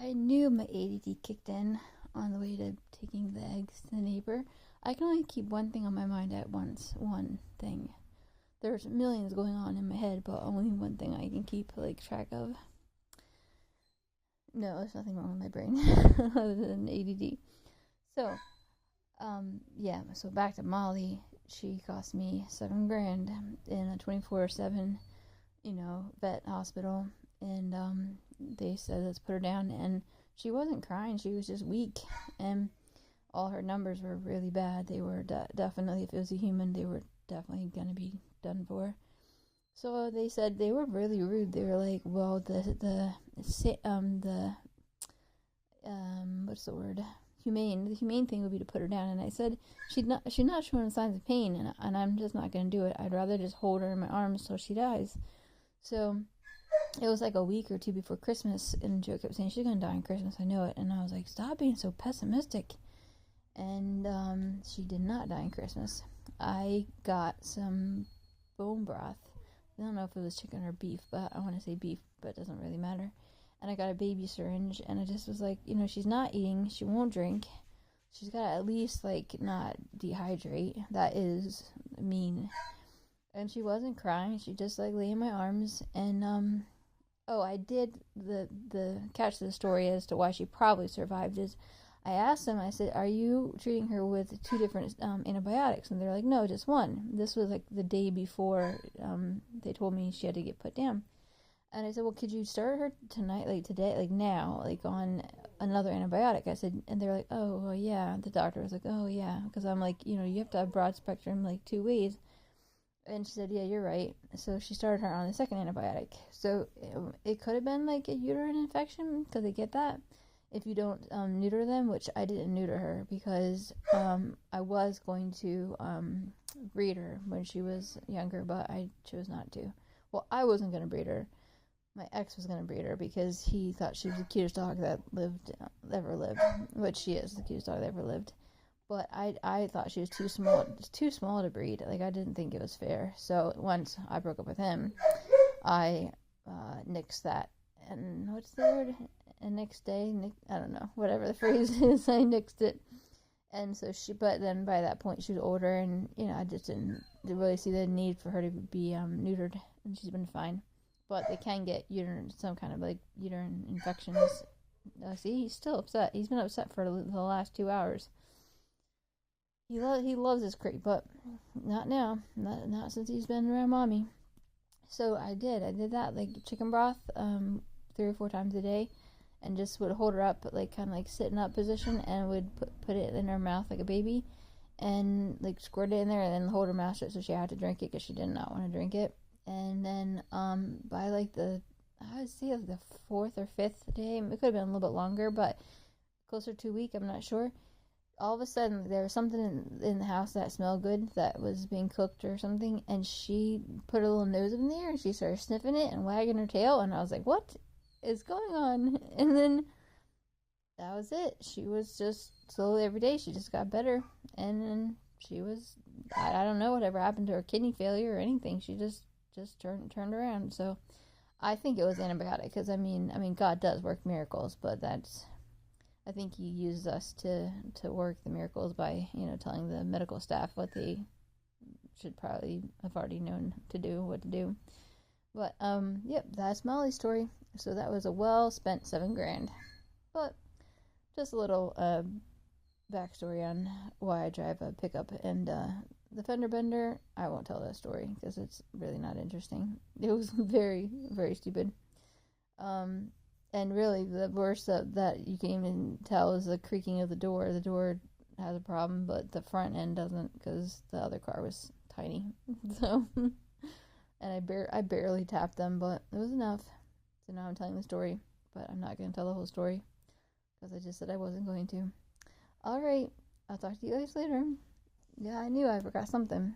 I knew my ADD kicked in on the way to taking the eggs to the neighbor. I can only keep one thing on my mind at once. One thing. There's millions going on in my head, but only one thing I can keep track of. No, there's nothing wrong with my brain other than ADD. So, so back to Molly. She cost me $7,000 in a 24/7, vet hospital, and they said let's put her down, and she wasn't crying. She was just weak, and all her numbers were really bad. They were definitely, if it was a human, they were definitely gonna be done for. So they said they were really rude. They were like, well, the what's the word? Humane. The humane thing would be to put her down. And I said she's not showing signs of pain, and I'm just not gonna do it. I'd rather just hold her in my arms till she dies. So it was like a week or two before Christmas, and Joe kept saying she's gonna die on Christmas. I know it, and I was like, stop being so pessimistic. And she did not die on Christmas. I got some bone broth. I don't know if it was chicken or beef, but I want to say beef, but it doesn't really matter. And I got a baby syringe, and I just was like, she's not eating, she won't drink, she's got to at least not dehydrate. That is mean. And she wasn't crying. She just lay in my arms. And I did the catch to the story as to why she probably survived is I asked them, I said, are you treating her with 2 different antibiotics? And they're like, no, just one. This was the day before they told me she had to get put down. And I said, well, could you start her tonight, today, now, on another antibiotic? I said, and they're like, oh, well, yeah. The doctor was like, oh, yeah. Because I'm like, you have to have broad spectrum, 2 ways. And she said, yeah, you're right. So she started her on the second antibiotic. So it could have been a uterine infection, because they get that if you don't neuter them, which I didn't neuter her because I was going to breed her when she was younger, but I chose not to. Well, I wasn't going to breed her. My ex was going to breed her because he thought she was the cutest dog that ever lived, which she is the cutest dog that ever lived. But I thought she was too small to breed. I didn't think it was fair. So once I broke up with him, I nixed that. And what's the word? And next day, I don't know, whatever the phrase is, I nixed it. And so but then by that point she was older, and I just didn't really see the need for her to be neutered, and she's been fine. But they can get some kind of uterine infections. See, he's still upset. He's been upset for the last 2 hours. He loves his crate, but not now. Not since he's been around mommy. So I did that, chicken broth 3 or 4 times a day. And just would hold her up, kind of sitting up position, and would put it in her mouth like a baby, and squirt it in there, and then hold her mouth shut so she had to drink it because she did not want to drink it. And then by I would say the 4th or 5th day, it could have been a little bit longer, but closer to a week, I'm not sure. All of a sudden there was something in the house that smelled good that was being cooked or something, and she put her little nose in there and she started sniffing it and wagging her tail, and I was like, what is going on? And then that was it. She was just slowly every day she just got better, and then she was I don't know whatever happened to her kidney failure or anything. She just turned around. So I think it was antibiotic, because I mean God does work miracles, but I think he uses us to work the miracles by telling the medical staff what they should probably have already known what to do. But yep, that's Molly's story. So that was a well spent $7,000. But just a little backstory on why I drive a pickup, and the fender bender. I won't tell that story because it's really not interesting. It was very, very stupid. And really the worst that you can even tell is the creaking of the door. The door has a problem, but the front end doesn't, because the other car was tiny. So. And I barely tapped them, but it was enough. So now I'm telling the story, but I'm not going to tell the whole story because I just said I wasn't going to. All right, I'll talk to you guys later. Yeah, I knew I forgot something.